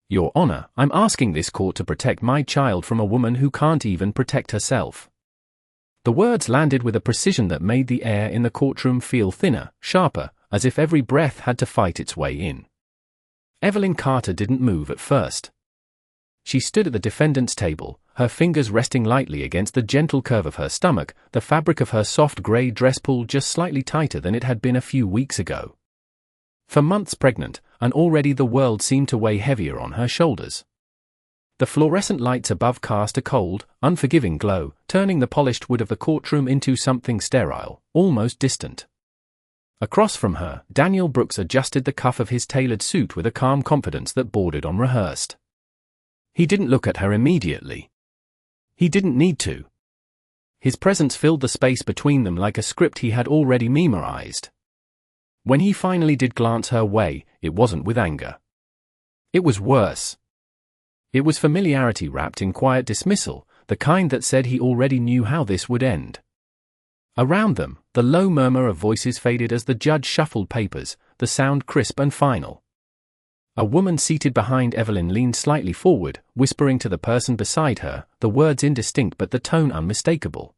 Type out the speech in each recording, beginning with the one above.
Your Honor, I'm asking this court to protect my child from a woman who can't even protect herself. The words landed with a precision that made the air in the courtroom feel thinner, sharper, as if every breath had to fight its way in. Evelyn Carter didn't move at first. She stood at the defendant's table, her fingers resting lightly against the gentle curve of her stomach, the fabric of her soft grey dress pulled just slightly tighter than it had been a few weeks ago. For months pregnant, and already the world seemed to weigh heavier on her shoulders. The fluorescent lights above cast a cold, unforgiving glow, turning the polished wood of the courtroom into something sterile, almost distant. Across from her, Daniel Brooks adjusted the cuff of his tailored suit with a calm confidence that bordered on rehearsed. He didn't look at her immediately. He didn't need to. His presence filled the space between them like a script he had already memorized. When he finally did glance her way, it wasn't with anger. It was worse. It was familiarity wrapped in quiet dismissal, the kind that said he already knew how this would end. Around them, the low murmur of voices faded as the judge shuffled papers, the sound crisp and final. A woman seated behind Evelyn leaned slightly forward, whispering to the person beside her, the words indistinct but the tone unmistakable.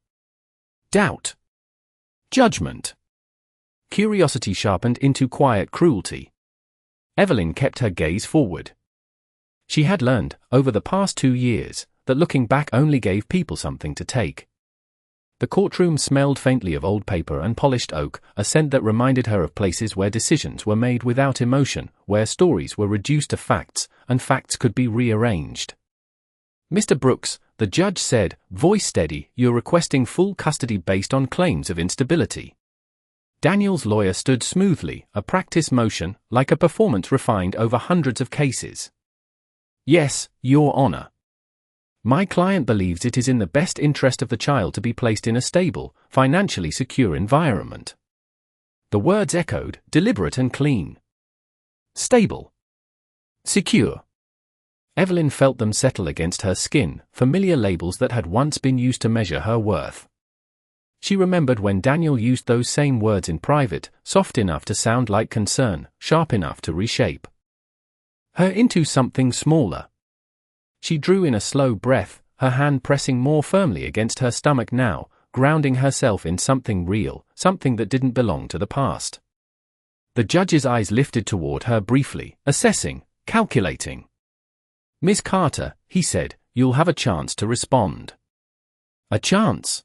Doubt. Judgment. Curiosity sharpened into quiet cruelty. Evelyn kept her gaze forward. She had learned, over the past 2 years, that looking back only gave people something to take. The courtroom smelled faintly of old paper and polished oak, a scent that reminded her of places where decisions were made without emotion, where stories were reduced to facts, and facts could be rearranged. Mr. Brooks, the judge said, voice steady, you're requesting full custody based on claims of instability. Daniel's lawyer stood smoothly, a practice motion, like a performance refined over hundreds of cases. Yes, Your Honor. My client believes it is in the best interest of the child to be placed in a stable, financially secure environment. The words echoed, deliberate and clean. Stable. Secure. Evelyn felt them settle against her skin, familiar labels that had once been used to measure her worth. She remembered when Daniel used those same words in private, soft enough to sound like concern, sharp enough to reshape her into something smaller. She drew in a slow breath, her hand pressing more firmly against her stomach now, grounding herself in something real, something that didn't belong to the past. The judge's eyes lifted toward her briefly, assessing, calculating. Miss Carter, he said, you'll have a chance to respond. A chance?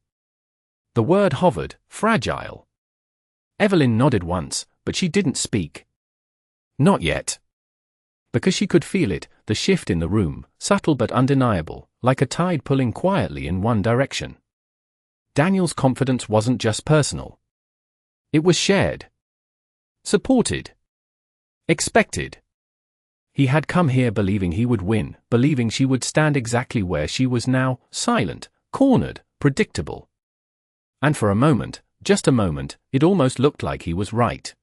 The word hovered, fragile. Evelyn nodded once, but she didn't speak. Not yet. Because she could feel it, the shift in the room, subtle but undeniable, like a tide pulling quietly in one direction. Daniel's confidence wasn't just personal. It was shared. Supported. Expected. He had come here believing he would win, believing she would stand exactly where she was now, silent, cornered, predictable. And for a moment, just a moment, it almost looked like he was right.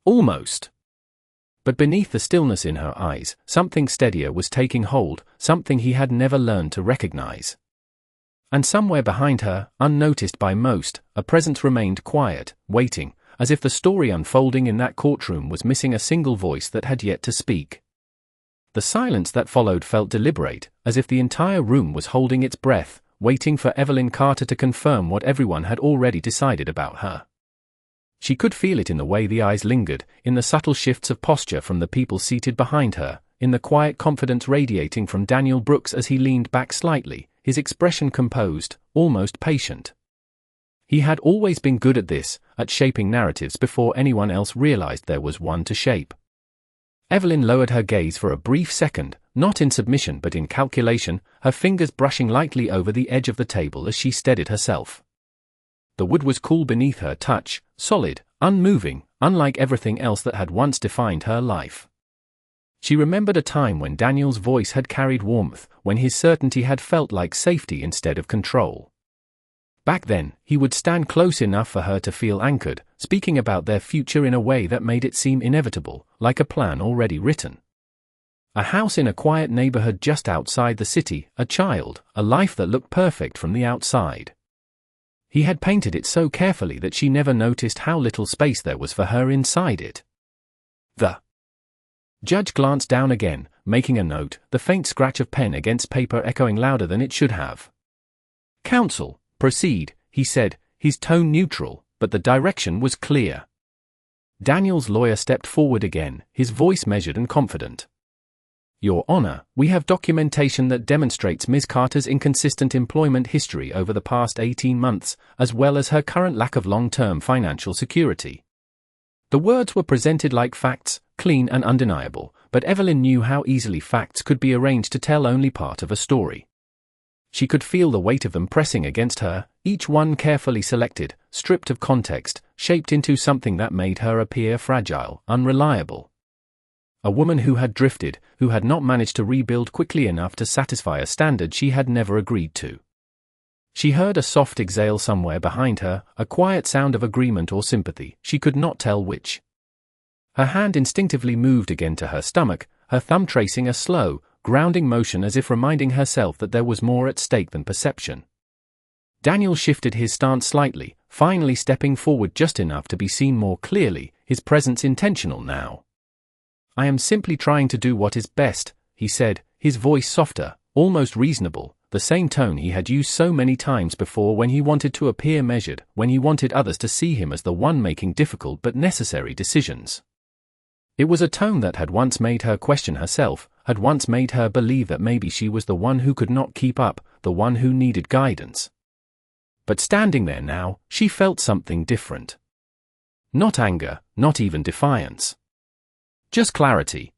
Almost. But beneath the stillness in her eyes, something steadier was taking hold, something he had never learned to recognize. And somewhere behind her, unnoticed by most, a presence remained quiet, waiting, as if the story unfolding in that courtroom was missing a single voice that had yet to speak. The silence that followed felt deliberate, as if the entire room was holding its breath, waiting for Evelyn Carter to confirm what everyone had already decided about her. She could feel it in the way the eyes lingered, in the subtle shifts of posture from the people seated behind her, in the quiet confidence radiating from Daniel Brooks as he leaned back slightly, his expression composed, almost patient. He had always been good at this, at shaping narratives before anyone else realized there was one to shape. Evelyn lowered her gaze for a brief second, not in submission but in calculation, her fingers brushing lightly over the edge of the table as she steadied herself. The wood was cool beneath her touch, solid, unmoving, unlike everything else that had once defined her life. She remembered a time when Daniel's voice had carried warmth, when his certainty had felt like safety instead of control. Back then, he would stand close enough for her to feel anchored, speaking about their future in a way that made it seem inevitable, like a plan already written. A house in a quiet neighborhood just outside the city, a child, a life that looked perfect from the outside. He had painted it so carefully that she never noticed how little space there was for her inside it. The Judge glanced down again, making a note, the faint scratch of pen against paper echoing louder than it should have. "Counsel, proceed," he said, his tone neutral, but the direction was clear. Daniel's lawyer stepped forward again, his voice measured and confident. "Your Honor, we have documentation that demonstrates Ms. Carter's inconsistent employment history over the past 18 months, as well as her current lack of long-term financial security." The words were presented like facts, clean and undeniable, but Evelyn knew how easily facts could be arranged to tell only part of a story. She could feel the weight of them pressing against her, each one carefully selected, stripped of context, shaped into something that made her appear fragile, unreliable. A woman who had drifted, who had not managed to rebuild quickly enough to satisfy a standard she had never agreed to. She heard a soft exhale somewhere behind her, a quiet sound of agreement or sympathy, she could not tell which. Her hand instinctively moved again to her stomach, her thumb tracing a slow, grounding motion as if reminding herself that there was more at stake than perception. Daniel shifted his stance slightly, finally stepping forward just enough to be seen more clearly, his presence intentional now. "I am simply trying to do what is best," he said, his voice softer, almost reasonable, the same tone he had used so many times before when he wanted to appear measured, when he wanted others to see him as the one making difficult but necessary decisions. It was a tone that had once made her question herself, had once made her believe that maybe she was the one who could not keep up, the one who needed guidance. But standing there now, she felt something different. Not anger, not even defiance. Just clarity.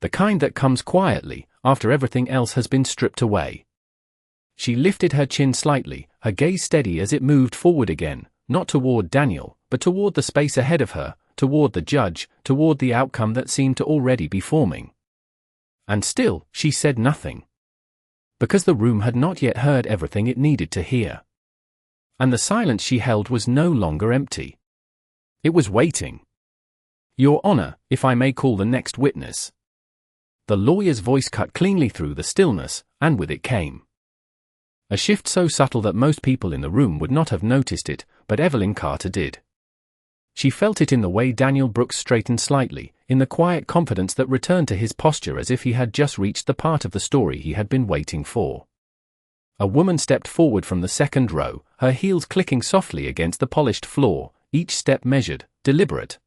The kind that comes quietly, after everything else has been stripped away. She lifted her chin slightly, her gaze steady as it moved forward again, not toward Daniel, but toward the space ahead of her, toward the judge, toward the outcome that seemed to already be forming. And still, she said nothing. Because the room had not yet heard everything it needed to hear. And the silence she held was no longer empty. It was waiting. "Your Honor, if I may call the next witness." The lawyer's voice cut cleanly through the stillness, and with it came a shift so subtle that most people in the room would not have noticed it, but Evelyn Carter did. She felt it in the way Daniel Brooks straightened slightly, in the quiet confidence that returned to his posture as if he had just reached the part of the story he had been waiting for. A woman stepped forward from the second row, her heels clicking softly against the polished floor, each step measured, deliberate.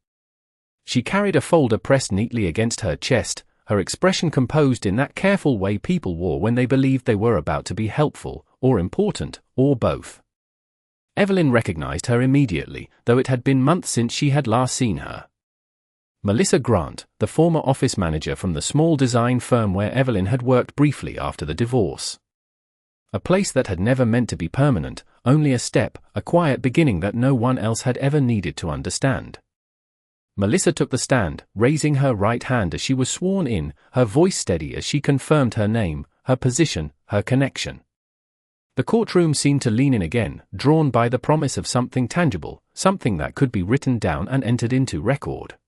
She carried a folder pressed neatly against her chest, her expression composed in that careful way people wore when they believed they were about to be helpful, or important, or both. Evelyn recognized her immediately, though it had been months since she had last seen her. Melissa Grant, the former office manager from the small design firm where Evelyn had worked briefly after the divorce. A place that had never meant to be permanent, only a step, a quiet beginning that no one else had ever needed to understand. Melissa took the stand, raising her right hand as she was sworn in, her voice steady as she confirmed her name, her position, her connection. The courtroom seemed to lean in again, drawn by the promise of something tangible, something that could be written down and entered into record.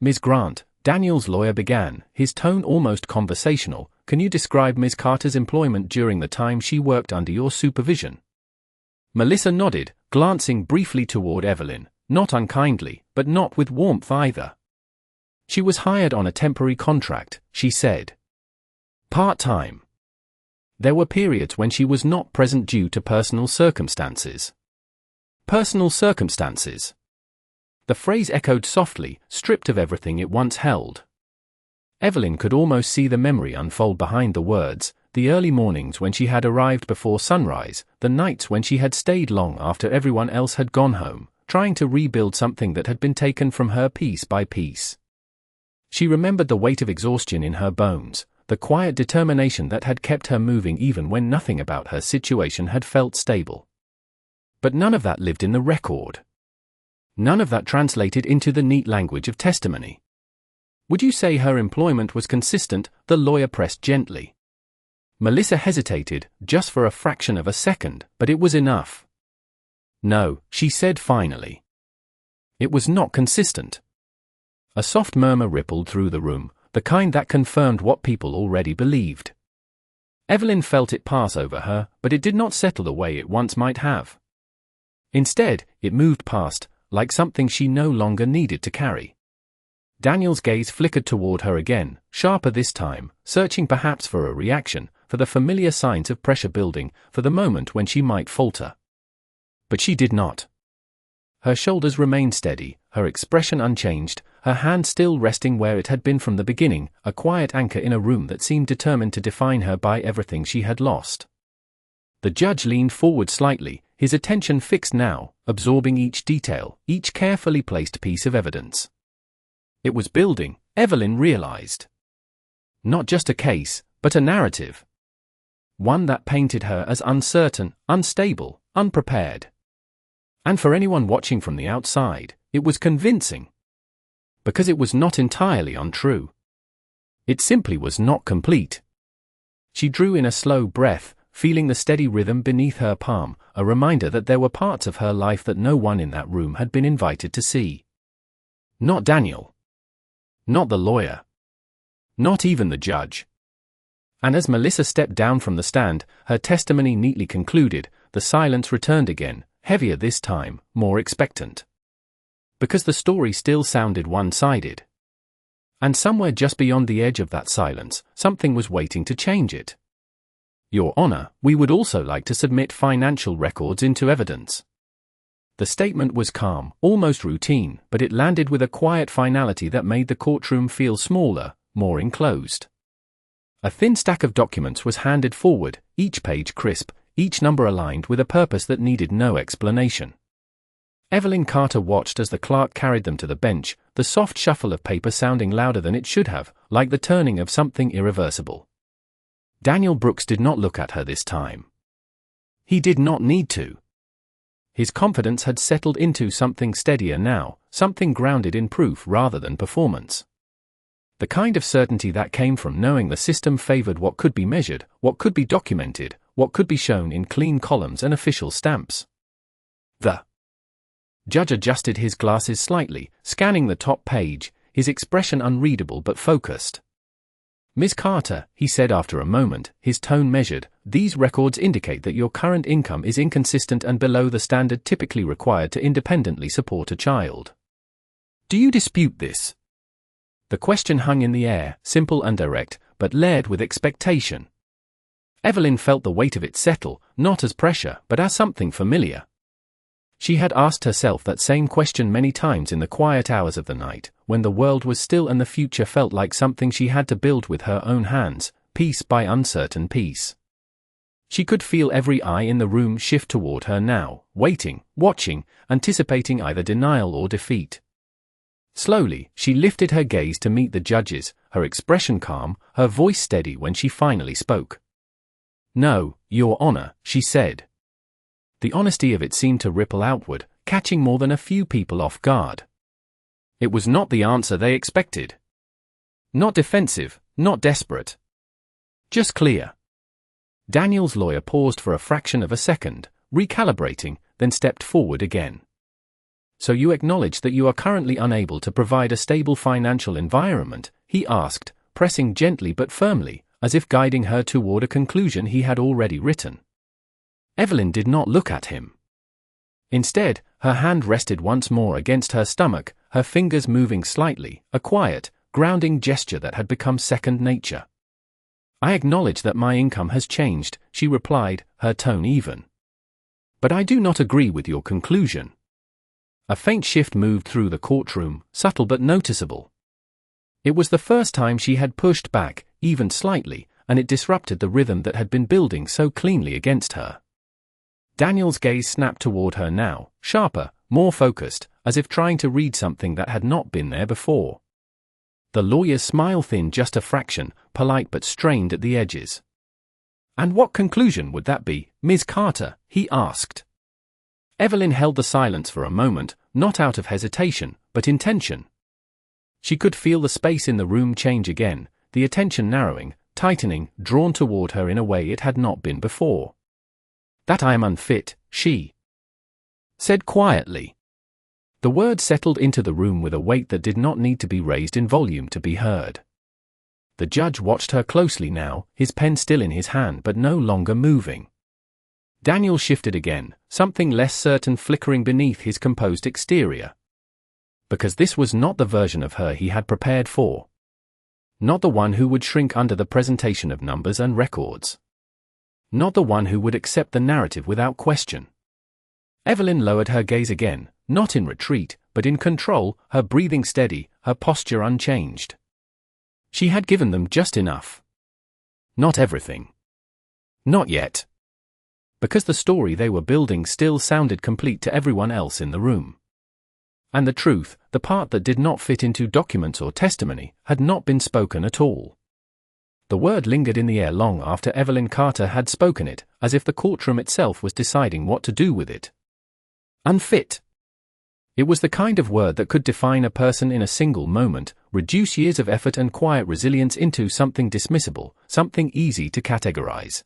"Ms. Grant," Daniel's lawyer began, his tone almost conversational, "can you describe Ms. Carter's employment during the time she worked under your supervision?" Melissa nodded, glancing briefly toward Evelyn, not unkindly, but not with warmth either. "She was hired on a temporary contract," she said. "Part-time. There were periods when she was not present due to personal circumstances." Personal circumstances. The phrase echoed softly, stripped of everything it once held. Evelyn could almost see the memory unfold behind the words, the early mornings when she had arrived before sunrise, the nights when she had stayed long after everyone else had gone home, trying to rebuild something that had been taken from her piece by piece. She remembered the weight of exhaustion in her bones, the quiet determination that had kept her moving even when nothing about her situation had felt stable. But none of that lived in the record. None of that translated into the neat language of testimony. "Would you say her employment was consistent?" the lawyer pressed gently. Melissa hesitated, just for a fraction of a second, but it was enough. "No," she said finally. "It was not consistent." A soft murmur rippled through the room, the kind that confirmed what people already believed. Evelyn felt it pass over her, but it did not settle the way it once might have. Instead, it moved past, like something she no longer needed to carry. Daniel's gaze flickered toward her again, sharper this time, searching perhaps for a reaction, for the familiar signs of pressure building, for the moment when she might falter. But she did not. Her shoulders remained steady, her expression unchanged, her hand still resting where it had been from the beginning, a quiet anchor in a room that seemed determined to define her by everything she had lost. The judge leaned forward slightly, his attention fixed now, absorbing each detail, each carefully placed piece of evidence. It was building, Evelyn realized. Not just a case, but a narrative. One that painted her as uncertain, unstable, unprepared. And for anyone watching from the outside, it was convincing. Because it was not entirely untrue. It simply was not complete. She drew in a slow breath, feeling the steady rhythm beneath her palm, a reminder that there were parts of her life that no one in that room had been invited to see. Not Daniel. Not the lawyer. Not even the judge. And as Melissa stepped down from the stand, her testimony neatly concluded, the silence returned again, heavier this time, more expectant. Because the story still sounded one-sided. And somewhere just beyond the edge of that silence, something was waiting to change it. Your Honor, we would also like to submit financial records into evidence. The statement was calm, almost routine, but it landed with a quiet finality that made the courtroom feel smaller, more enclosed. A thin stack of documents was handed forward, each page crisp, each number aligned with a purpose that needed no explanation. Evelyn Carter watched as the clerk carried them to the bench, the soft shuffle of paper sounding louder than it should have, like the turning of something irreversible. Daniel Brooks did not look at her this time. He did not need to. His confidence had settled into something steadier now, something grounded in proof rather than performance. The kind of certainty that came from knowing the system favored what could be measured, what could be documented, what could be shown in clean columns and official stamps. The judge adjusted his glasses slightly, scanning the top page, his expression unreadable but focused. Ms. Carter, he said after a moment, his tone measured, these records indicate that your current income is inconsistent and below the standard typically required to independently support a child. Do you dispute this? The question hung in the air, simple and direct, but layered with expectation. Evelyn felt the weight of it settle, not as pressure, but as something familiar. She had asked herself that same question many times in the quiet hours of the night, when the world was still and the future felt like something she had to build with her own hands, piece by uncertain piece. She could feel every eye in the room shift toward her now, waiting, watching, anticipating either denial or defeat. Slowly, she lifted her gaze to meet the judge's, her expression calm, her voice steady when she finally spoke. No, Your Honor, she said. The honesty of it seemed to ripple outward, catching more than a few people off guard. It was not the answer they expected. Not defensive, not desperate. Just clear. Daniel's lawyer paused for a fraction of a second, recalibrating, then stepped forward again. So you acknowledge that you are currently unable to provide a stable financial environment, he asked, pressing gently but firmly, as if guiding her toward a conclusion he had already written. Evelyn did not look at him. Instead, her hand rested once more against her stomach, her fingers moving slightly, a quiet, grounding gesture that had become second nature. I acknowledge that my income has changed, she replied, her tone even. But I do not agree with your conclusion. A faint shift moved through the courtroom, subtle but noticeable. It was the first time she had pushed back, even slightly, and it disrupted the rhythm that had been building so cleanly against her. Daniel's gaze snapped toward her now, sharper, more focused, as if trying to read something that had not been there before. The lawyer's smile thinned just a fraction, polite but strained at the edges. And what conclusion would that be, Ms. Carter? He asked. Evelyn held the silence for a moment, not out of hesitation, but intention. She could feel the space in the room change again, the attention narrowing, tightening, drawn toward her in a way it had not been before. That I am unfit, she said quietly. The words settled into the room with a weight that did not need to be raised in volume to be heard. The judge watched her closely now, his pen still in his hand but no longer moving. Daniel shifted again, something less certain flickering beneath his composed exterior. Because this was not the version of her he had prepared for. Not the one who would shrink under the presentation of numbers and records. Not the one who would accept the narrative without question. Evelyn lowered her gaze again, not in retreat, but in control, her breathing steady, her posture unchanged. She had given them just enough. Not everything. Not yet. Because the story they were building still sounded complete to everyone else in the room. And the truth, the part that did not fit into documents or testimony, had not been spoken at all. The word lingered in the air long after Evelyn Carter had spoken it, as if the courtroom itself was deciding what to do with it. Unfit. It was the kind of word that could define a person in a single moment, reduce years of effort and quiet resilience into something dismissible, something easy to categorize.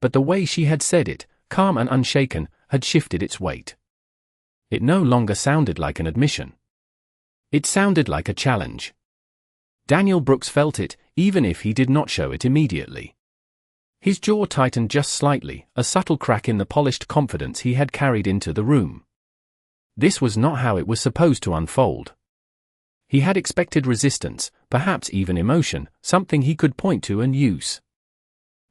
But the way she had said it, calm and unshaken, had shifted its weight. It no longer sounded like an admission. It sounded like a challenge. Daniel Brooks felt it, even if he did not show it immediately. His jaw tightened just slightly, a subtle crack in the polished confidence he had carried into the room. This was not how it was supposed to unfold. He had expected resistance, perhaps even emotion, something he could point to and use.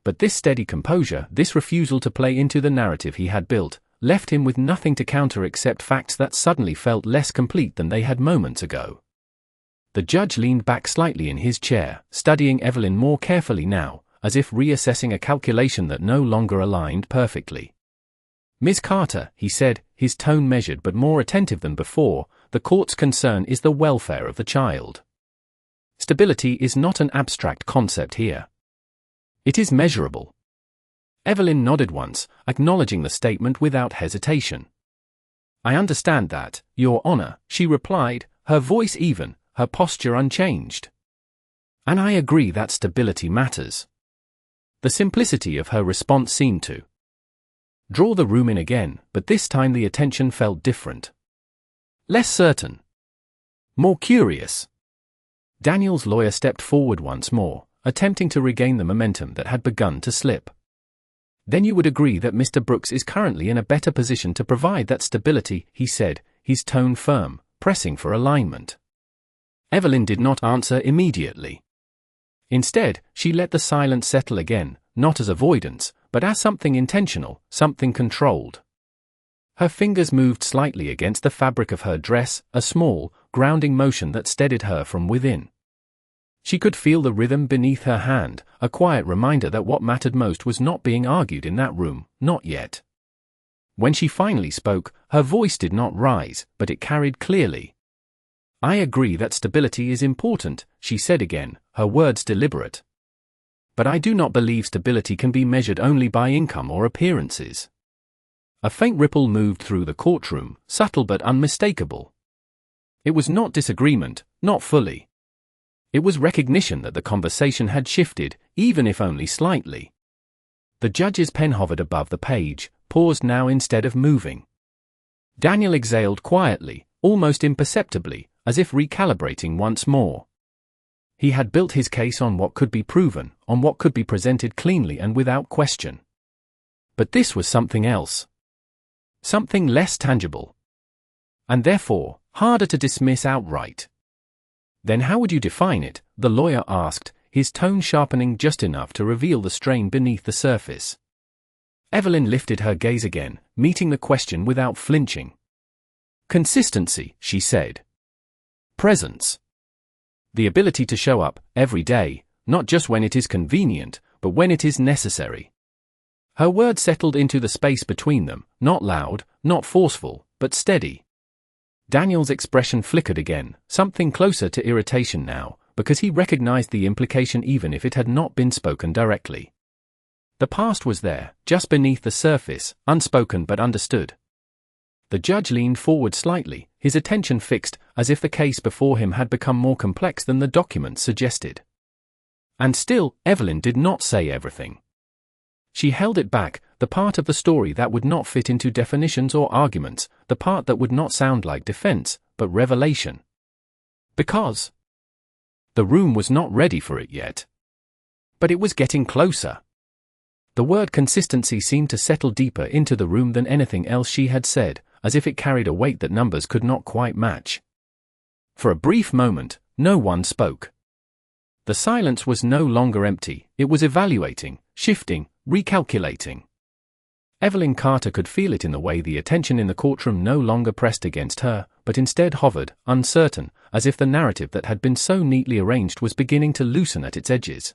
But this steady composure, this refusal to play into the narrative he had built, left him with nothing to counter except facts that suddenly felt less complete than they had moments ago. The judge leaned back slightly in his chair, studying Evelyn more carefully now, as if reassessing a calculation that no longer aligned perfectly. "Ms. Carter," he said, his tone measured but more attentive than before, "the court's concern is the welfare of the child. Stability is not an abstract concept here. It is measurable." Evelyn nodded once, acknowledging the statement without hesitation. "I understand that, Your Honor," she replied, her voice even, her posture unchanged. "And I agree that stability matters." The simplicity of her response seemed to draw the room in again, but this time the attention felt different. Less certain. More curious. Daniel's lawyer stepped forward once more, attempting to regain the momentum that had begun to slip. "Then you would agree that Mr. Brooks is currently in a better position to provide that stability," he said, his tone firm, pressing for alignment. Evelyn did not answer immediately. Instead, she let the silence settle again, not as avoidance, but as something intentional, something controlled. Her fingers moved slightly against the fabric of her dress, a small, grounding motion that steadied her from within. She could feel the rhythm beneath her hand, a quiet reminder that what mattered most was not being argued in that room, not yet. When she finally spoke, her voice did not rise, but it carried clearly. "I agree that stability is important," she said again, her words deliberate. "But I do not believe stability can be measured only by income or appearances." A faint ripple moved through the courtroom, subtle but unmistakable. It was not disagreement, not fully. It was recognition that the conversation had shifted, even if only slightly. The judge's pen hovered above the page, paused now instead of moving. Daniel exhaled quietly, almost imperceptibly, as if recalibrating once more. He had built his case on what could be proven, on what could be presented cleanly and without question. But this was something else. Something less tangible. And therefore, harder to dismiss outright. "Then how would you define it?" the lawyer asked, his tone sharpening just enough to reveal the strain beneath the surface. Evelyn lifted her gaze again, meeting the question without flinching. "Consistency," she said. "Presence. The ability to show up, every day, not just when it is convenient, but when it is necessary." Her words settled into the space between them, not loud, not forceful, but steady. Daniel's expression flickered again, something closer to irritation now, because he recognized the implication even if it had not been spoken directly. The past was there, just beneath the surface, unspoken but understood. The judge leaned forward slightly, his attention fixed, as if the case before him had become more complex than the documents suggested. And still, Evelyn did not say everything. She held it back, the part of the story that would not fit into definitions or arguments, the part that would not sound like defense, but revelation. Because the room was not ready for it yet. But it was getting closer. The word consistency seemed to settle deeper into the room than anything else she had said, as if it carried a weight that numbers could not quite match. For a brief moment, no one spoke. The silence was no longer empty, it was evaluating, shifting, recalculating. Evelyn Carter could feel it in the way the attention in the courtroom no longer pressed against her, but instead hovered, uncertain, as if the narrative that had been so neatly arranged was beginning to loosen at its edges.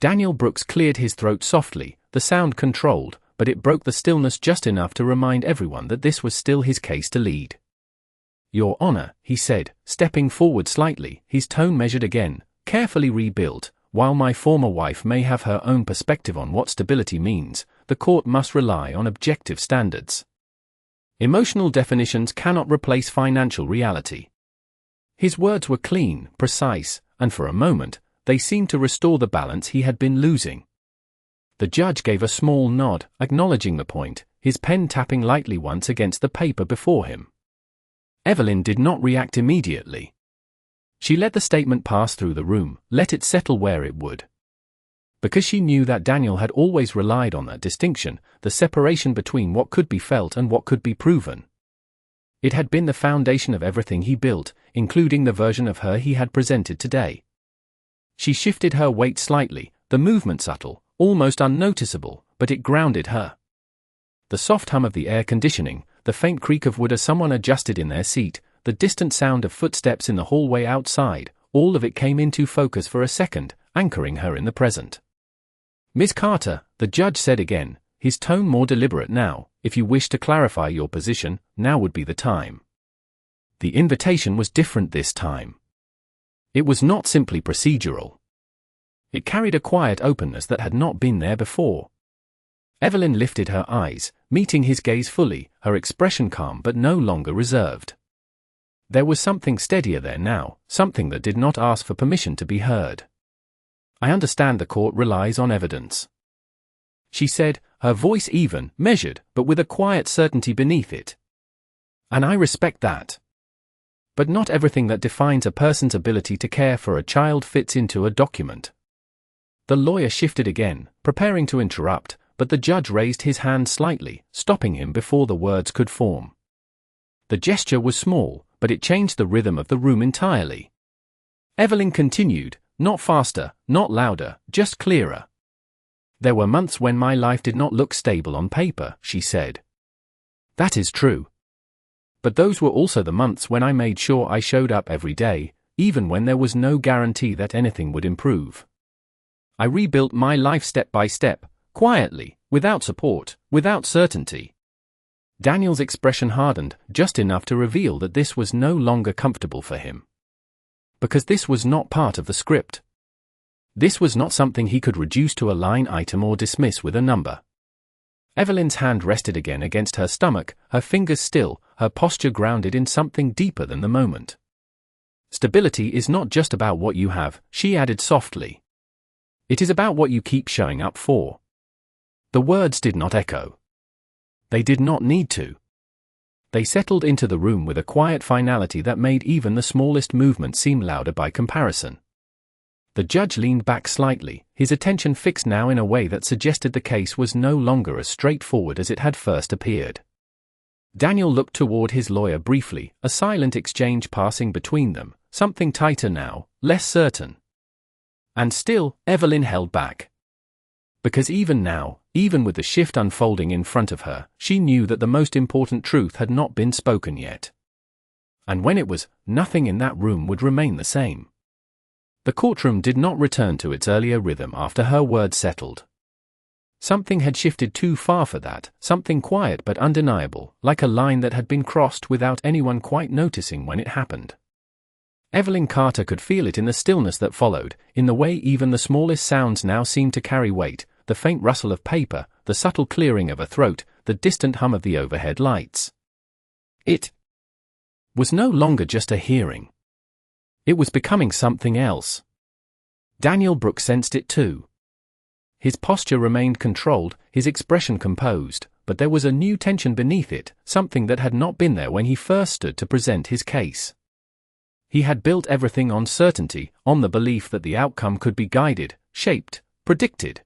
Daniel Brooks cleared his throat softly, the sound controlled, but it broke the stillness just enough to remind everyone that this was still his case to lead. "Your Honor," he said, stepping forward slightly, his tone measured again, carefully rebuilt. "While my former wife may have her own perspective on what stability means, the court must rely on objective standards. Emotional definitions cannot replace financial reality." His words were clean, precise, and for a moment, they seemed to restore the balance he had been losing. The judge gave a small nod, acknowledging the point, his pen tapping lightly once against the paper before him. Evelyn did not react immediately. She let the statement pass through the room, let it settle where it would. Because she knew that Daniel had always relied on that distinction, the separation between what could be felt and what could be proven. It had been the foundation of everything he built, including the version of her he had presented today. She shifted her weight slightly, the movement subtle, almost unnoticeable, but it grounded her. The soft hum of the air conditioning, the faint creak of wood as someone adjusted in their seat, the distant sound of footsteps in the hallway outside, all of it came into focus for a second, anchoring her in the present. "Miss Carter," the judge said again, his tone more deliberate now, "if you wish to clarify your position, now would be the time." The invitation was different this time. It was not simply procedural. It carried a quiet openness that had not been there before. Evelyn lifted her eyes, meeting his gaze fully, her expression calm but no longer reserved. There was something steadier there now, something that did not ask for permission to be heard. "I understand the court relies on evidence," she said, her voice even, measured, but with a quiet certainty beneath it. "And I respect that. But not everything that defines a person's ability to care for a child fits into a document." The lawyer shifted again, preparing to interrupt, but the judge raised his hand slightly, stopping him before the words could form. The gesture was small, but it changed the rhythm of the room entirely. Evelyn continued, not faster, not louder, just clearer. "There were months when my life did not look stable on paper," she said. "That is true. But those were also the months when I made sure I showed up every day, even when there was no guarantee that anything would improve. I rebuilt my life step by step, quietly, without support, without certainty." Daniel's expression hardened, just enough to reveal that this was no longer comfortable for him. Because this was not part of the script. This was not something he could reduce to a line item or dismiss with a number. Evelyn's hand rested again against her stomach, her fingers still, her posture grounded in something deeper than the moment. "Stability is not just about what you have," she added softly. "It is about what you keep showing up for." The words did not echo. They did not need to. They settled into the room with a quiet finality that made even the smallest movement seem louder by comparison. The judge leaned back slightly, his attention fixed now in a way that suggested the case was no longer as straightforward as it had first appeared. Daniel looked toward his lawyer briefly, a silent exchange passing between them, something tighter now, less certain. And still, Evelyn held back. Because even now, even with the shift unfolding in front of her, she knew that the most important truth had not been spoken yet. And when it was, nothing in that room would remain the same. The courtroom did not return to its earlier rhythm after her words settled. Something had shifted too far for that, something quiet but undeniable, like a line that had been crossed without anyone quite noticing when it happened. Evelyn Carter could feel it in the stillness that followed, in the way even the smallest sounds now seemed to carry weight, the faint rustle of paper, the subtle clearing of a throat, the distant hum of the overhead lights. It was no longer just a hearing. It was becoming something else. Daniel Brooks sensed it too. His posture remained controlled, his expression composed, but there was a new tension beneath it, something that had not been there when he first stood to present his case. He had built everything on certainty, on the belief that the outcome could be guided, shaped, predicted.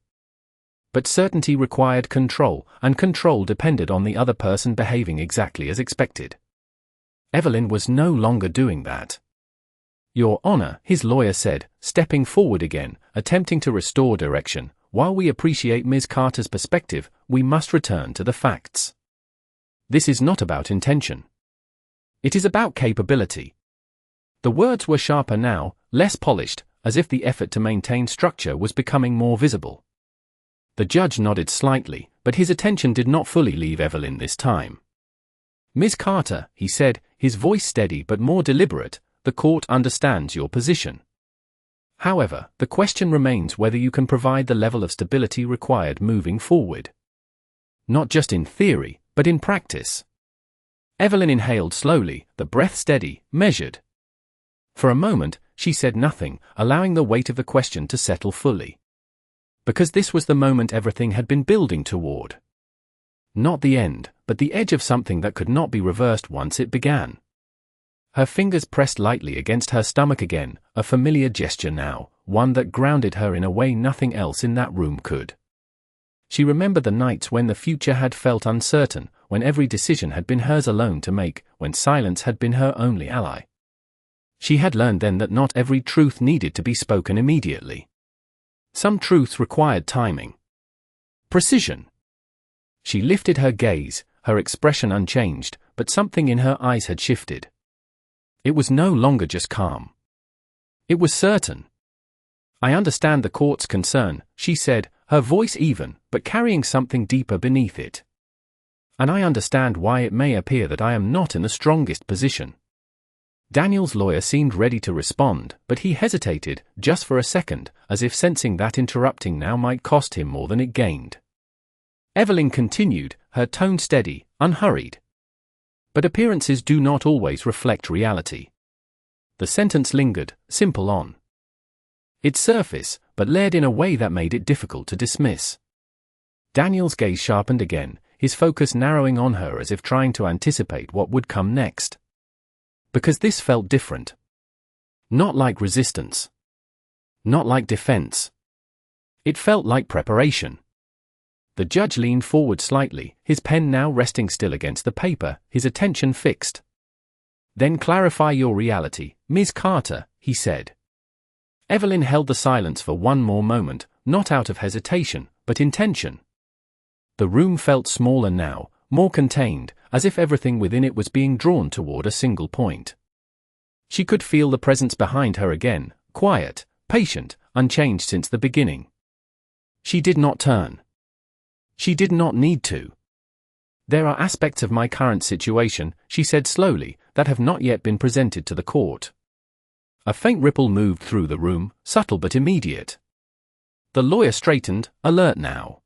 But certainty required control, and control depended on the other person behaving exactly as expected. Evelyn was no longer doing that. Your Honor, his lawyer said, stepping forward again, attempting to restore direction. While we appreciate Ms. Carter's perspective, we must return to the facts. This is not about intention. It is about capability. The words were sharper now, less polished, as if the effort to maintain structure was becoming more visible. The judge nodded slightly, but his attention did not fully leave Evelyn this time. Ms. Carter, he said, his voice steady but more deliberate, the court understands your position. However, the question remains whether you can provide the level of stability required moving forward. Not just in theory, but in practice. Evelyn inhaled slowly, the breath steady, measured. For a moment, she said nothing, allowing the weight of the question to settle fully. Because this was the moment everything had been building toward. Not the end, but the edge of something that could not be reversed once it began. Her fingers pressed lightly against her stomach again, a familiar gesture now, one that grounded her in a way nothing else in that room could. She remembered the nights when the future had felt uncertain, when every decision had been hers alone to make, when silence had been her only ally. She had learned then that not every truth needed to be spoken immediately. Some truths required timing. Precision. She lifted her gaze, her expression unchanged, but something in her eyes had shifted. It was no longer just calm. It was certain. I understand the court's concern, she said, her voice even, but carrying something deeper beneath it. And I understand why it may appear that I am not in the strongest position. Daniel's lawyer seemed ready to respond, but he hesitated, just for a second, as if sensing that interrupting now might cost him more than it gained. Evelyn continued, her tone steady, unhurried. But appearances do not always reflect reality. The sentence lingered, simple on its surface, but layered in a way that made it difficult to dismiss. Daniel's gaze sharpened again, his focus narrowing on her as if trying to anticipate what would come next. Because this felt different. Not like resistance. Not like defense. It felt like preparation. The judge leaned forward slightly, his pen now resting still against the paper, his attention fixed. Then clarify your reality, Ms. Carter, he said. Evelyn held the silence for one more moment, not out of hesitation, but intention. The room felt smaller now, more contained, as if everything within it was being drawn toward a single point. She could feel the presence behind her again, quiet, patient, unchanged since the beginning. She did not turn. She did not need to. There are aspects of my current situation, she said slowly, that have not yet been presented to the court. A faint ripple moved through the room, subtle but immediate. The lawyer straightened, alert now.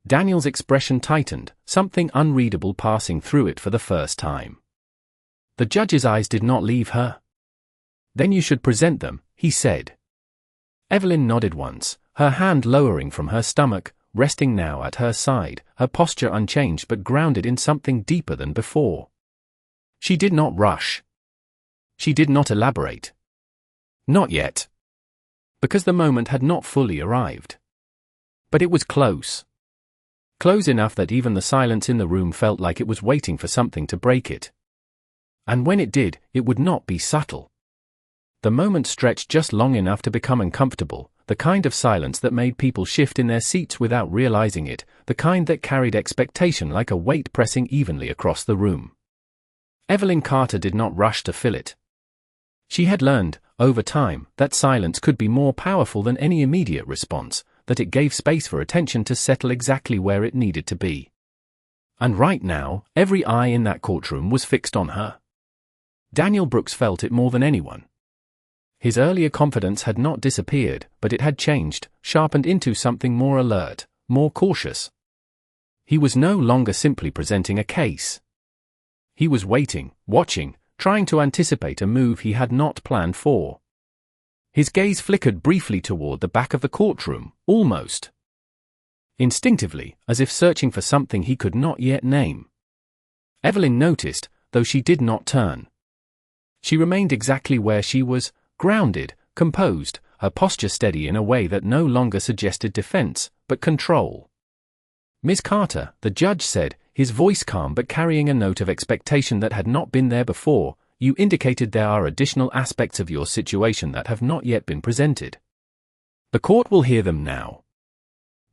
Daniel's expression tightened, something unreadable passing through it for the first time. The judge's eyes did not leave her. Then you should present them, he said. Evelyn nodded once, her hand lowering from her stomach, resting now at her side, her posture unchanged but grounded in something deeper than before. She did not rush. She did not elaborate. Not yet. Because the moment had not fully arrived. But it was close. Close enough that even the silence in the room felt like it was waiting for something to break it. And when it did, it would not be subtle. The moment stretched just long enough to become uncomfortable, the kind of silence that made people shift in their seats without realizing it, the kind that carried expectation like a weight pressing evenly across the room. Evelyn Carter did not rush to fill it. She had learned, over time, that silence could be more powerful than any immediate response, that it gave space for attention to settle exactly where it needed to be. And right now, every eye in that courtroom was fixed on her. Daniel Brooks felt it more than anyone. His earlier confidence had not disappeared, but it had changed, sharpened into something more alert, more cautious. He was no longer simply presenting a case. He was waiting, watching, trying to anticipate a move he had not planned for. His gaze flickered briefly toward the back of the courtroom, almost instinctively, as if searching for something he could not yet name. Evelyn noticed, though she did not turn. She remained exactly where she was, grounded, composed, her posture steady in a way that no longer suggested defense, but control. Ms. Carter, the judge said, his voice calm but carrying a note of expectation that had not been there before, you indicated there are additional aspects of your situation that have not yet been presented. The court will hear them now.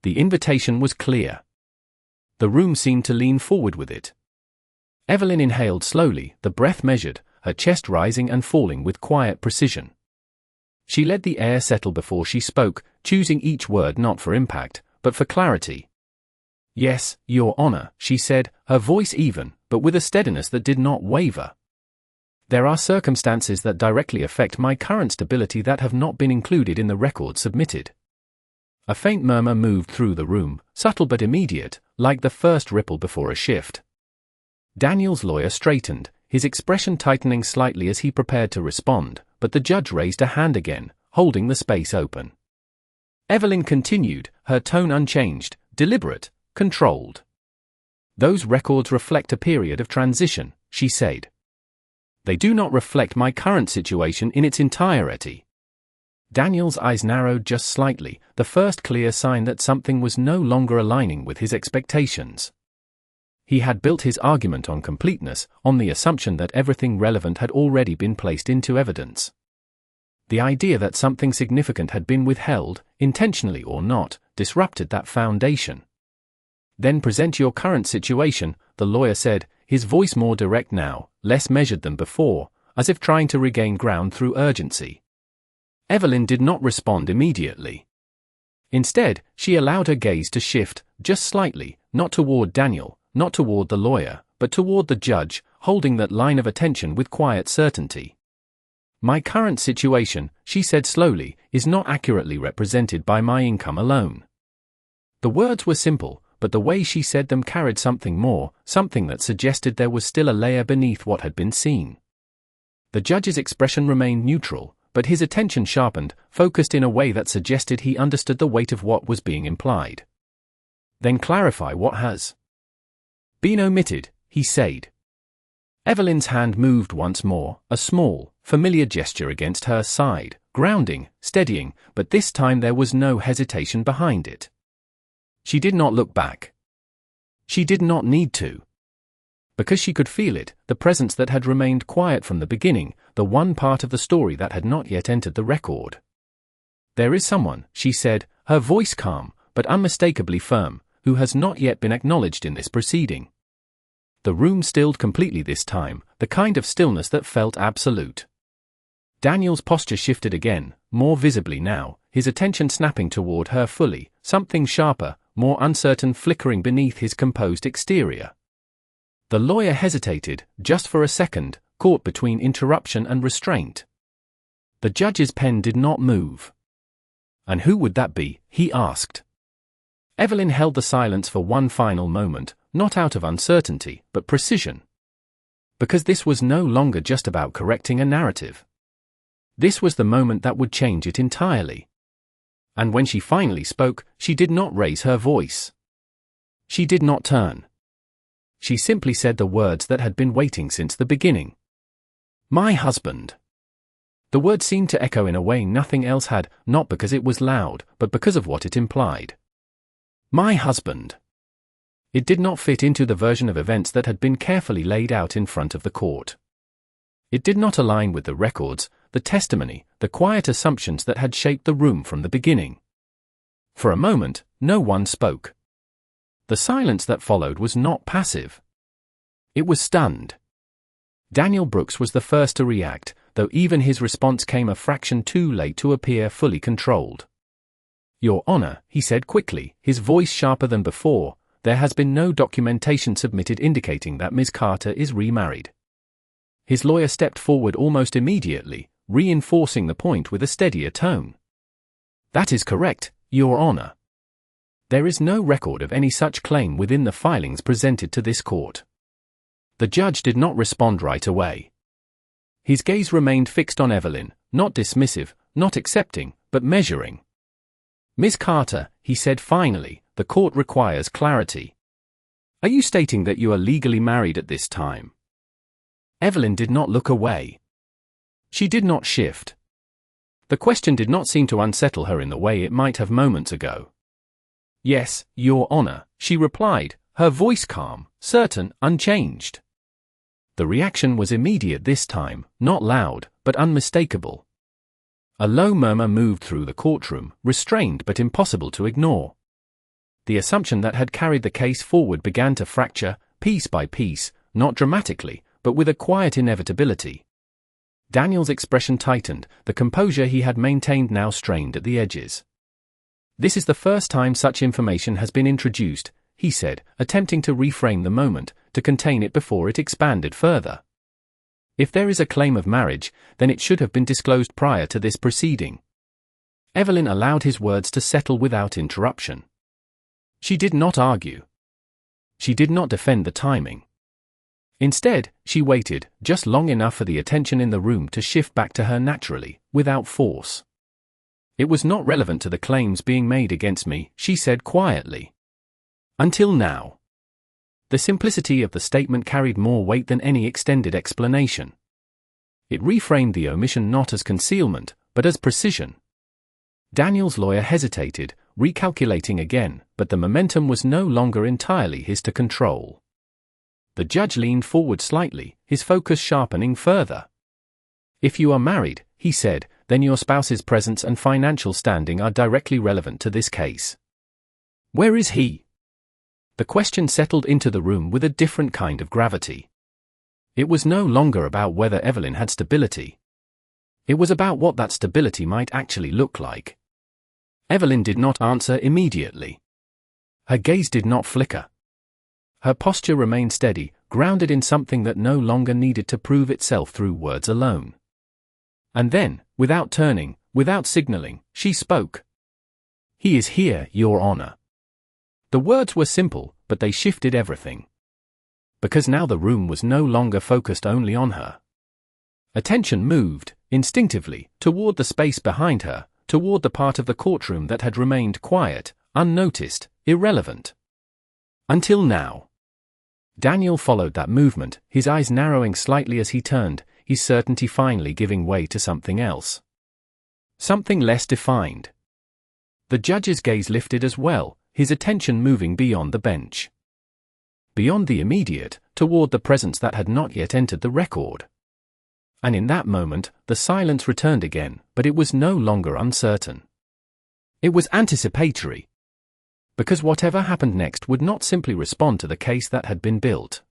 The invitation was clear. The room seemed to lean forward with it. Evelyn inhaled slowly, the breath measured, her chest rising and falling with quiet precision. She let the air settle before she spoke, choosing each word not for impact, but for clarity. "Yes, Your Honor," she said, her voice even, but with a steadiness that did not waver. "There are circumstances that directly affect my current stability that have not been included in the record submitted." A faint murmur moved through the room, subtle but immediate, like the first ripple before a shift. Daniel's lawyer straightened, his expression tightening slightly as he prepared to respond, but the judge raised a hand again, holding the space open. Evelyn continued, her tone unchanged, deliberate, controlled. "Those records reflect a period of transition," she said. "They do not reflect my current situation in its entirety." Daniel's eyes narrowed just slightly, the first clear sign that something was no longer aligning with his expectations. He had built his argument on completeness, on the assumption that everything relevant had already been placed into evidence. The idea that something significant had been withheld, intentionally or not, disrupted that foundation. "Then present your current situation," the lawyer said, his voice more direct now, less measured than before, as if trying to regain ground through urgency. Evelyn did not respond immediately. Instead, she allowed her gaze to shift, just slightly, not toward Daniel, not toward the lawyer, but toward the judge, holding that line of attention with quiet certainty. "My current situation," she said slowly, "is not accurately represented by my income alone." The words were simple, but the way she said them carried something more, something that suggested there was still a layer beneath what had been seen. The judge's expression remained neutral, but his attention sharpened, focused in a way that suggested he understood the weight of what was being implied. "Then clarify what has been omitted," he said. Evelyn's hand moved once more, a small, familiar gesture against her side, grounding, steadying, but this time there was no hesitation behind it. She did not look back. She did not need to. Because she could feel it, the presence that had remained quiet from the beginning, the one part of the story that had not yet entered the record. "There is someone," she said, her voice calm, but unmistakably firm, "who has not yet been acknowledged in this proceeding." The room stilled completely this time, the kind of stillness that felt absolute. Daniel's posture shifted again, more visibly now, his attention snapping toward her fully, something sharper, more uncertain flickering beneath his composed exterior. The lawyer hesitated, just for a second, caught between interruption and restraint. The judge's pen did not move. "And who would that be?" he asked. Evelyn held the silence for one final moment, not out of uncertainty, but precision. Because this was no longer just about correcting a narrative. This was the moment that would change it entirely. And when she finally spoke, she did not raise her voice. She did not turn. She simply said the words that had been waiting since the beginning. "My husband." The word seemed to echo in a way nothing else had, not because it was loud, but because of what it implied. "My husband." It did not fit into the version of events that had been carefully laid out in front of the court. It did not align with the records, the testimony, the quiet assumptions that had shaped the room from the beginning. For a moment, no one spoke. The silence that followed was not passive. It was stunned. Daniel Brooks was the first to react, though even his response came a fraction too late to appear fully controlled. "Your Honor," he said quickly, his voice sharper than before, "there has been no documentation submitted indicating that Ms. Carter is remarried." His lawyer stepped forward almost immediately, reinforcing the point with a steadier tone. "That is correct, Your Honor. There is no record of any such claim within the filings presented to this court." The judge did not respond right away. His gaze remained fixed on Evelyn, not dismissive, not accepting, but measuring. "Ms. Carter," he said finally, "the court requires clarity. Are you stating that you are legally married at this time?" Evelyn did not look away. She did not shift. The question did not seem to unsettle her in the way it might have moments ago. "Yes, Your Honor," she replied, her voice calm, certain, unchanged. The reaction was immediate this time, not loud, but unmistakable. A low murmur moved through the courtroom, restrained but impossible to ignore. The assumption that had carried the case forward began to fracture, piece by piece, not dramatically, but with a quiet inevitability. Daniel's expression tightened, the composure he had maintained now strained at the edges. "This is the first time such information has been introduced," he said, attempting to reframe the moment, to contain it before it expanded further. "If there is a claim of marriage, then it should have been disclosed prior to this proceeding." Evelyn allowed his words to settle without interruption. She did not argue. She did not defend the timing. Instead, she waited, just long enough for the attention in the room to shift back to her naturally, without force. "It was not relevant to the claims being made against me," she said quietly. "Until now." The simplicity of the statement carried more weight than any extended explanation. It reframed the omission not as concealment, but as precision. Daniel's lawyer hesitated, recalculating again, but the momentum was no longer entirely his to control. The judge leaned forward slightly, his focus sharpening further. "If you are married," he said, "then your spouse's presence and financial standing are directly relevant to this case." "Where is he?" The question settled into the room with a different kind of gravity. It was no longer about whether Evelyn had stability. It was about what that stability might actually look like. Evelyn did not answer immediately. Her gaze did not flicker. Her posture remained steady, grounded in something that no longer needed to prove itself through words alone. And then, without turning, without signaling, she spoke. "He is here, Your Honor." The words were simple, but they shifted everything. Because now the room was no longer focused only on her. Attention moved, instinctively, toward the space behind her, toward the part of the courtroom that had remained quiet, unnoticed, irrelevant. Until now. Daniel followed that movement, his eyes narrowing slightly as he turned, his certainty finally giving way to something else. Something less defined. The judge's gaze lifted as well, his attention moving beyond the bench. Beyond the immediate, toward the presence that had not yet entered the record. And in that moment, the silence returned again, but it was no longer uncertain. It was anticipatory. Because whatever happened next would not simply respond to the case that had been built.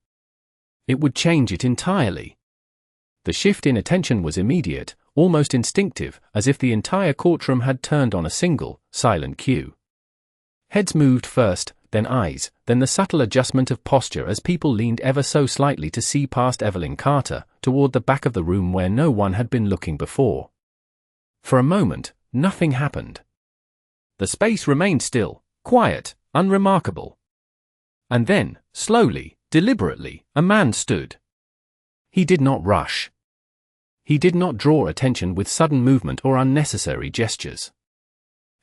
It would change it entirely. The shift in attention was immediate, almost instinctive, as if the entire courtroom had turned on a single, silent cue. Heads moved first, then eyes, then the subtle adjustment of posture as people leaned ever so slightly to see past Evelyn Carter, toward the back of the room where no one had been looking before. For a moment, nothing happened. The space remained still, quiet, unremarkable. And then, slowly, deliberately, a man stood. He did not rush. He did not draw attention with sudden movement or unnecessary gestures.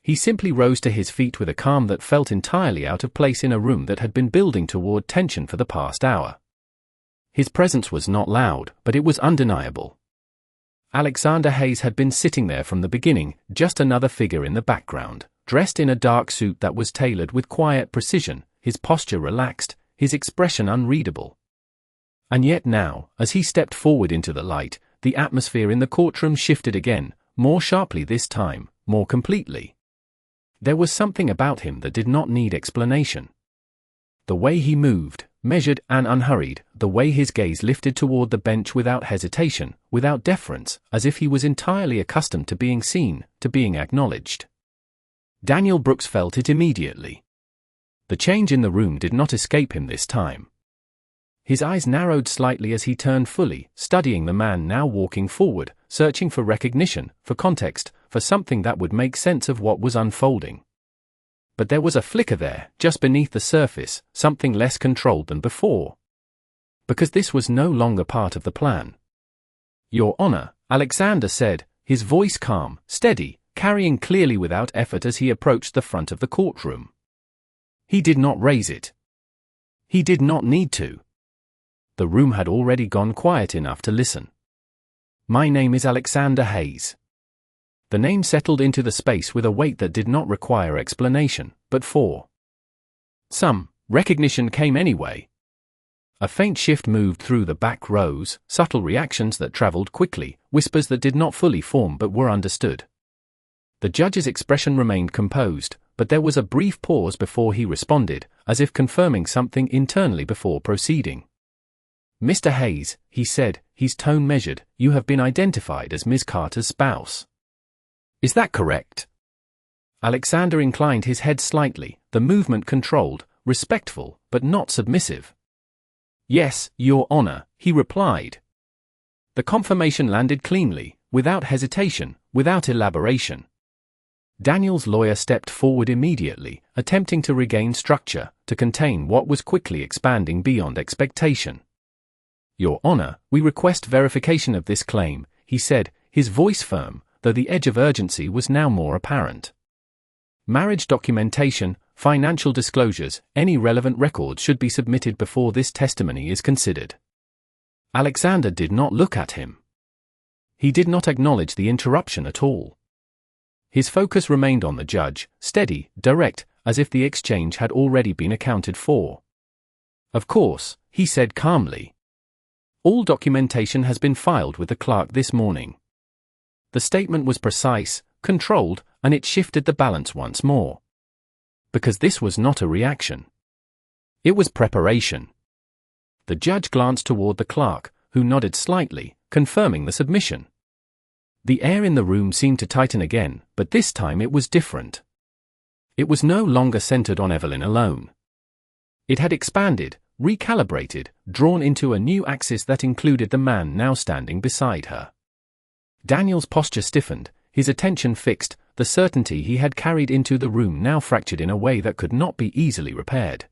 He simply rose to his feet with a calm that felt entirely out of place in a room that had been building toward tension for the past hour. His presence was not loud, but it was undeniable. Alexander Hayes had been sitting there from the beginning, just another figure in the background, dressed in a dark suit that was tailored with quiet precision, his posture relaxed, his expression unreadable. And yet now, as he stepped forward into the light, the atmosphere in the courtroom shifted again, more sharply this time, more completely. There was something about him that did not need explanation. The way he moved, measured and unhurried, the way his gaze lifted toward the bench without hesitation, without deference, as if he was entirely accustomed to being seen, to being acknowledged. Daniel Brooks felt it immediately. The change in the room did not escape him this time. His eyes narrowed slightly as he turned fully, studying the man now walking forward, searching for recognition, for context, for something that would make sense of what was unfolding. But there was a flicker there, just beneath the surface, something less controlled than before. Because this was no longer part of the plan. "Your Honor," Alexander said, his voice calm, steady, carrying clearly without effort as he approached the front of the courtroom. He did not raise it. He did not need to. The room had already gone quiet enough to listen. "My name is Alexander Hayes." The name settled into the space with a weight that did not require explanation, but for some recognition came anyway. A faint shift moved through the back rows, subtle reactions that traveled quickly, whispers that did not fully form but were understood. The judge's expression remained composed, but there was a brief pause before he responded, as if confirming something internally before proceeding. "Mr. Hayes," he said, his tone measured, "you have been identified as Ms. Carter's spouse. Is that correct?" Alexander inclined his head slightly, the movement controlled, respectful, but not submissive. "Yes, Your Honor," he replied. The confirmation landed cleanly, without hesitation, without elaboration. Daniel's lawyer stepped forward immediately, attempting to regain structure, to contain what was quickly expanding beyond expectation. "Your Honor, we request verification of this claim," he said, his voice firm, though the edge of urgency was now more apparent. "Marriage documentation, financial disclosures, any relevant records should be submitted before this testimony is considered." Alexander did not look at him. He did not acknowledge the interruption at all. His focus remained on the judge, steady, direct, as if the exchange had already been accounted for. "Of course," he said calmly. "All documentation has been filed with the clerk this morning." The statement was precise, controlled, and it shifted the balance once more. Because this was not a reaction. It was preparation. The judge glanced toward the clerk, who nodded slightly, confirming the submission. The air in the room seemed to tighten again, but this time it was different. It was no longer centered on Evelyn alone. It had expanded, recalibrated, drawn into a new axis that included the man now standing beside her. Daniel's posture stiffened, his attention fixed, the certainty he had carried into the room now fractured in a way that could not be easily repaired.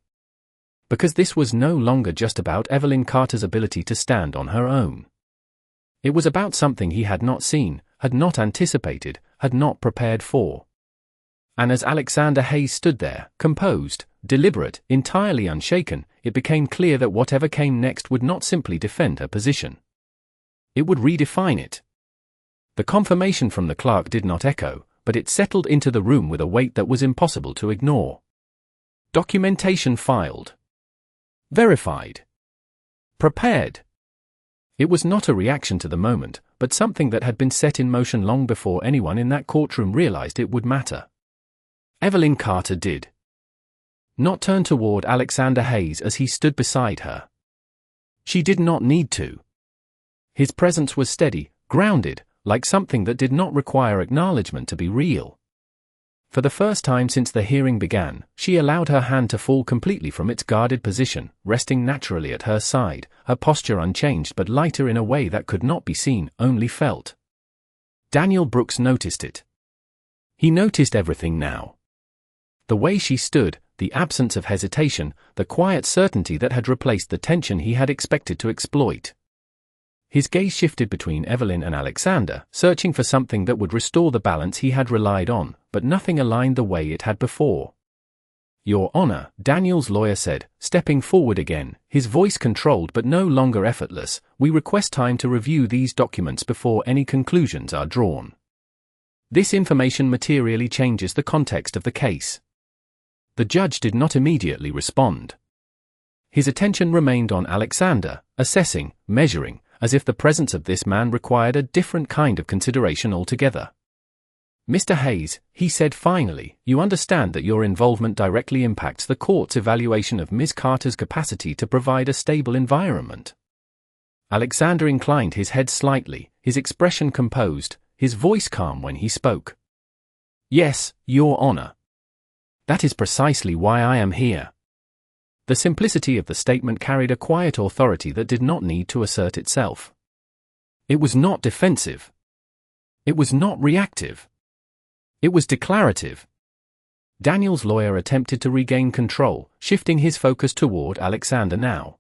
Because this was no longer just about Evelyn Carter's ability to stand on her own. It was about something he had not seen, had not anticipated, had not prepared for. And as Alexander Hayes stood there, composed, deliberate, entirely unshaken, it became clear that whatever came next would not simply defend her position. It would redefine it. The confirmation from the clerk did not echo, but it settled into the room with a weight that was impossible to ignore. Documentation filed. Verified. Prepared. It was not a reaction to the moment, but something that had been set in motion long before anyone in that courtroom realized it would matter. Evelyn Carter did not turn toward Alexander Hayes as he stood beside her. She did not need to. His presence was steady, grounded, like something that did not require acknowledgement to be real. For the first time since the hearing began, she allowed her hand to fall completely from its guarded position, resting naturally at her side, her posture unchanged but lighter in a way that could not be seen, only felt. Daniel Brooks noticed it. He noticed everything now. The way she stood, the absence of hesitation, the quiet certainty that had replaced the tension he had expected to exploit. His gaze shifted between Evelyn and Alexander, searching for something that would restore the balance he had relied on, but nothing aligned the way it had before. "Your Honor," Daniel's lawyer said, stepping forward again, his voice controlled but no longer effortless, "we request time to review these documents before any conclusions are drawn. This information materially changes the context of the case." The judge did not immediately respond. His attention remained on Alexander, assessing, measuring, as if the presence of this man required a different kind of consideration altogether. "Mr. Hayes," he said finally, "you understand that your involvement directly impacts the court's evaluation of Ms. Carter's capacity to provide a stable environment." Alexander inclined his head slightly, his expression composed, his voice calm when he spoke. "Yes, Your Honor. That is precisely why I am here." The simplicity of the statement carried a quiet authority that did not need to assert itself. It was not defensive. It was not reactive. It was declarative. Daniel's lawyer attempted to regain control, shifting his focus toward Alexander now.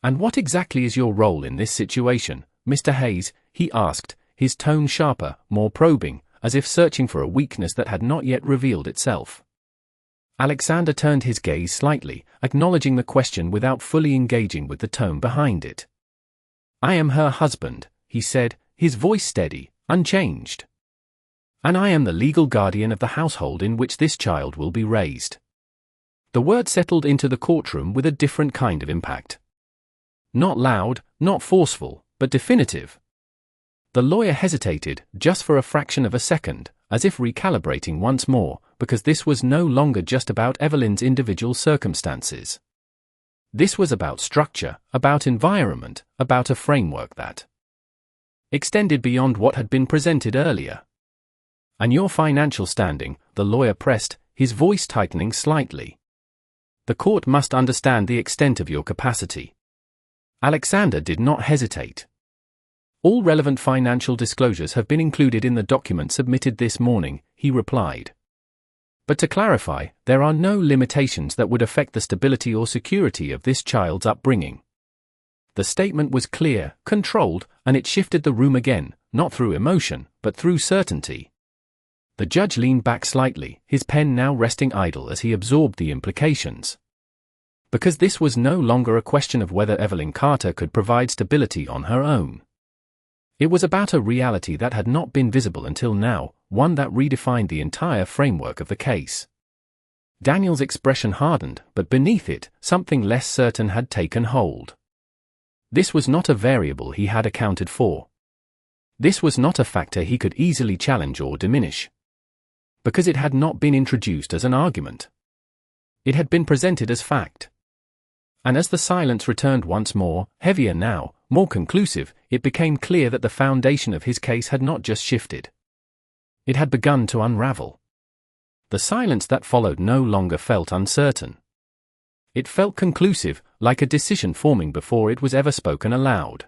"And what exactly is your role in this situation, Mr. Hayes?" he asked, his tone sharper, more probing, as if searching for a weakness that had not yet revealed itself. Alexander turned his gaze slightly, acknowledging the question without fully engaging with the tone behind it. "I am her husband," he said, his voice steady, unchanged. "And I am the legal guardian of the household in which this child will be raised." The word settled into the courtroom with a different kind of impact. Not loud, not forceful, but definitive. The lawyer hesitated, just for a fraction of a second, as if recalibrating once more, because this was no longer just about Evelyn's individual circumstances. This was about structure, about environment, about a framework that extended beyond what had been presented earlier. And your financial standing, the lawyer pressed, his voice tightening slightly. The court must understand the extent of your capacity. Alexander did not hesitate. All relevant financial disclosures have been included in the document submitted this morning, he replied. But to clarify, there are no limitations that would affect the stability or security of this child's upbringing. The statement was clear, controlled, and it shifted the room again, not through emotion, but through certainty. The judge leaned back slightly, his pen now resting idle as he absorbed the implications. Because this was no longer a question of whether Evelyn Carter could provide stability on her own. It was about a reality that had not been visible until now, one that redefined the entire framework of the case. Daniel's expression hardened, but beneath it, something less certain had taken hold. This was not a variable he had accounted for. This was not a factor he could easily challenge or diminish. Because it had not been introduced as an argument. It had been presented as fact. And as the silence returned once more, heavier now, more conclusive, it became clear that the foundation of his case had not just shifted. It had begun to unravel. The silence that followed no longer felt uncertain. It felt conclusive, like a decision forming before it was ever spoken aloud.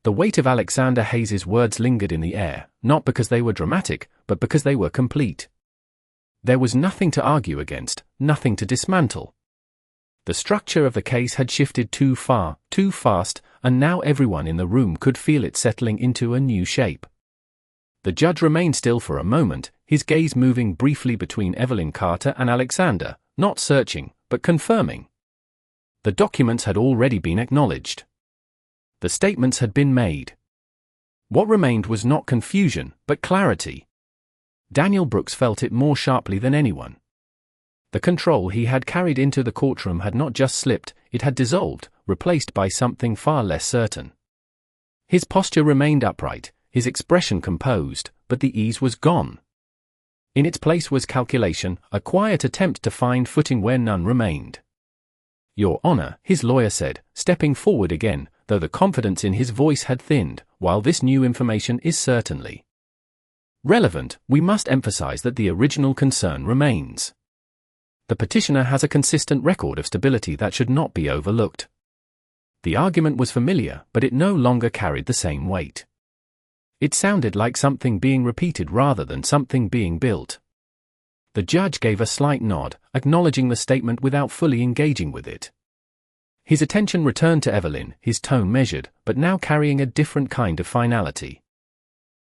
The weight of Alexander Hayes's words lingered in the air, not because they were dramatic, but because they were complete. There was nothing to argue against, nothing to dismantle. The structure of the case had shifted too far, too fast, and now everyone in the room could feel it settling into a new shape. The judge remained still for a moment, his gaze moving briefly between Evelyn Carter and Alexander, not searching, but confirming. The documents had already been acknowledged. The statements had been made. What remained was not confusion, but clarity. Daniel Brooks felt it more sharply than anyone. The control he had carried into the courtroom had not just slipped, it had dissolved, replaced by something far less certain. His posture remained upright, his expression composed, but the ease was gone. In its place was calculation, a quiet attempt to find footing where none remained. "Your Honor," his lawyer said, stepping forward again, though the confidence in his voice had thinned, "while this new information is certainly relevant, we must emphasize that the original concern remains. The petitioner has a consistent record of stability that should not be overlooked." The argument was familiar, but it no longer carried the same weight. It sounded like something being repeated rather than something being built. The judge gave a slight nod, acknowledging the statement without fully engaging with it. His attention returned to Evelyn, his tone measured, but now carrying a different kind of finality.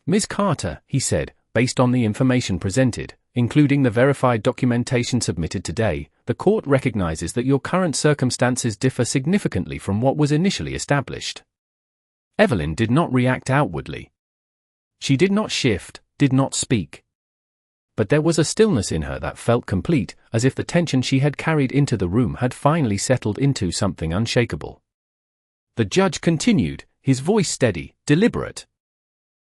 "Ms. Carter," he said, "based on the information presented, including the verified documentation submitted today, the court recognizes that your current circumstances differ significantly from what was initially established." Evelyn did not react outwardly. She did not shift, did not speak. But there was a stillness in her that felt complete, as if the tension she had carried into the room had finally settled into something unshakable. The judge continued, his voice steady, deliberate.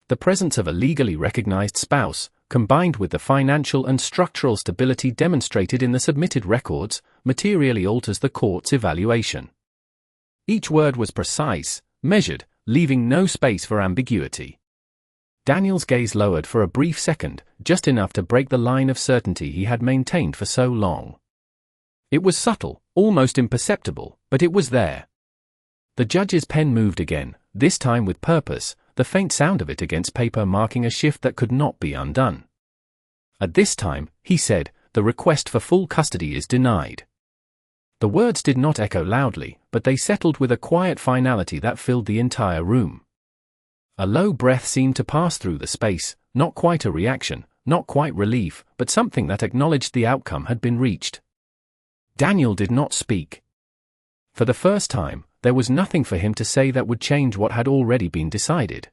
"The presence of a legally recognized spouse, combined with the financial and structural stability demonstrated in the submitted records, materially alters the court's evaluation." Each word was precise, measured, leaving no space for ambiguity. Daniel's gaze lowered for a brief second, just enough to break the line of certainty he had maintained for so long. It was subtle, almost imperceptible, but it was there. The judge's pen moved again, this time with purpose, the faint sound of it against paper marking a shift that could not be undone. "At this time," he said, "the request for full custody is denied." The words did not echo loudly, but they settled with a quiet finality that filled the entire room. A low breath seemed to pass through the space, not quite a reaction, not quite relief, but something that acknowledged the outcome had been reached. Daniel did not speak. For the first time, there was nothing for him to say that would change what had already been decided.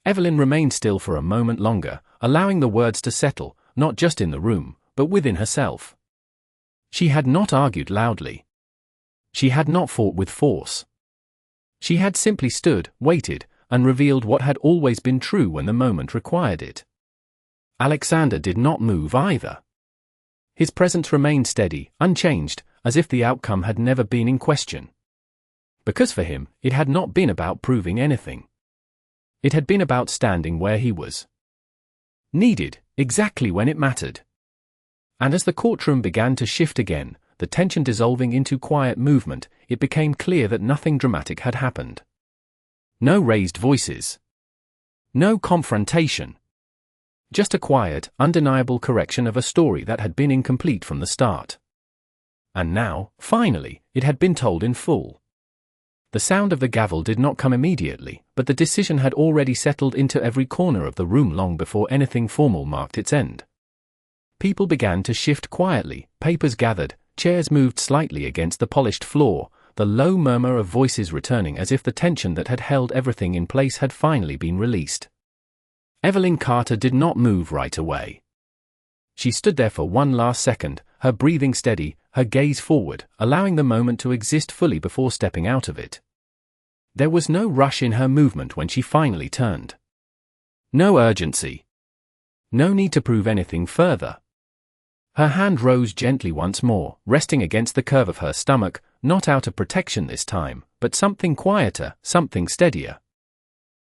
Evelyn remained still for a moment longer, allowing the words to settle, not just in the room, but within herself. She had not argued loudly. She had not fought with force. She had simply stood, waited, and revealed what had always been true when the moment required it. Alexander did not move either. His presence remained steady, unchanged, as if the outcome had never been in question. Because for him, it had not been about proving anything. It had been about standing where he was needed, exactly when it mattered. And as the courtroom began to shift again, the tension dissolving into quiet movement, it became clear that nothing dramatic had happened. No raised voices. No confrontation. Just a quiet, undeniable correction of a story that had been incomplete from the start. And now, finally, it had been told in full. The sound of the gavel did not come immediately, but the decision had already settled into every corner of the room long before anything formal marked its end. People began to shift quietly, papers gathered, chairs moved slightly against the polished floor, the low murmur of voices returning as if the tension that had held everything in place had finally been released. Evelyn Carter did not move right away. She stood there for one last second, her breathing steady, her gaze forward, allowing the moment to exist fully before stepping out of it. There was no rush in her movement when she finally turned. No urgency. No need to prove anything further. Her hand rose gently once more, resting against the curve of her stomach, not out of protection this time, but something quieter, something steadier.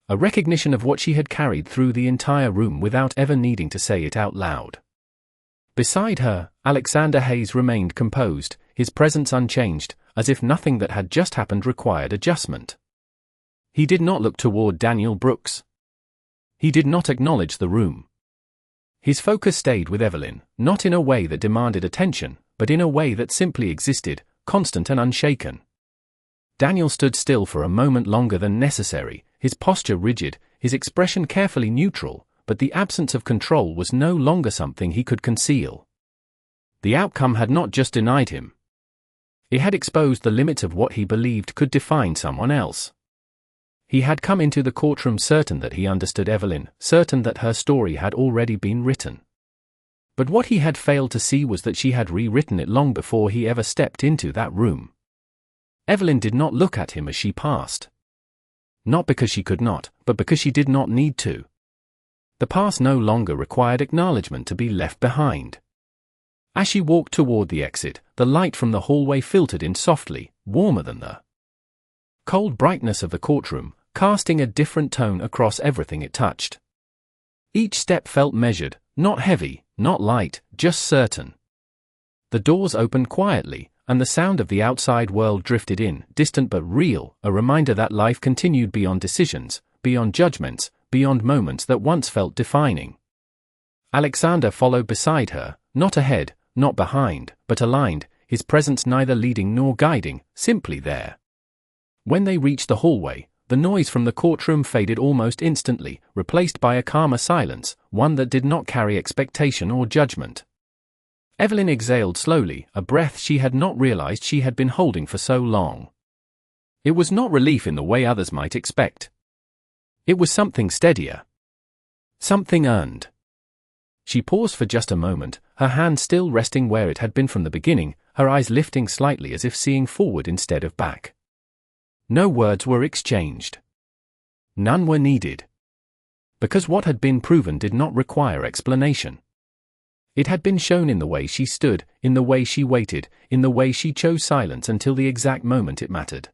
A recognition of what she had carried through the entire room without ever needing to say it out loud. Beside her, Alexander Hayes remained composed, his presence unchanged, as if nothing that had just happened required adjustment. He did not look toward Daniel Brooks. He did not acknowledge the room. His focus stayed with Evelyn, not in a way that demanded attention, but in a way that simply existed, constant and unshaken. Daniel stood still for a moment longer than necessary, his posture rigid, his expression carefully neutral, but the absence of control was no longer something he could conceal. The outcome had not just denied him. It had exposed the limits of what he believed could define someone else. He had come into the courtroom certain that he understood Evelyn, certain that her story had already been written. But what he had failed to see was that she had rewritten it long before he ever stepped into that room. Evelyn did not look at him as she passed. Not because she could not, but because she did not need to. The past no longer required acknowledgement to be left behind. As she walked toward the exit, the light from the hallway filtered in softly, warmer than the cold brightness of the courtroom, casting a different tone across everything it touched. Each step felt measured, not heavy, not light, just certain. The doors opened quietly, and the sound of the outside world drifted in, distant but real, a reminder that life continued beyond decisions, beyond judgments, beyond moments that once felt defining. Alexander followed beside her, not ahead, not behind, but aligned, his presence neither leading nor guiding, simply there. When they reached the hallway, the noise from the courtroom faded almost instantly, replaced by a calmer silence, one that did not carry expectation or judgment. Evelyn exhaled slowly, a breath she had not realized she had been holding for so long. It was not relief in the way others might expect. It was something steadier. Something earned. She paused for just a moment, her hand still resting where it had been from the beginning, her eyes lifting slightly as if seeing forward instead of back. No words were exchanged. None were needed. Because what had been proven did not require explanation. It had been shown in the way she stood, in the way she waited, in the way she chose silence until the exact moment it mattered.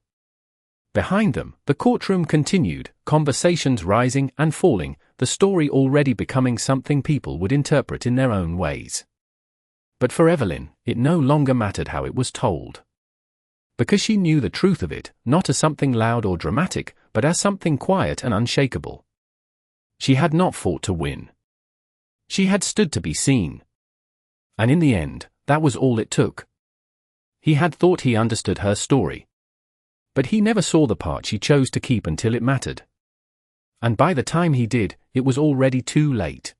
Behind them, the courtroom continued, conversations rising and falling, the story already becoming something people would interpret in their own ways. But for Evelyn, it no longer mattered how it was told. Because she knew the truth of it, not as something loud or dramatic, but as something quiet and unshakable. She had not fought to win. She had stood to be seen. And in the end, that was all it took. He had thought he understood her story. But he never saw the part she chose to keep until it mattered. And by the time he did, it was already too late.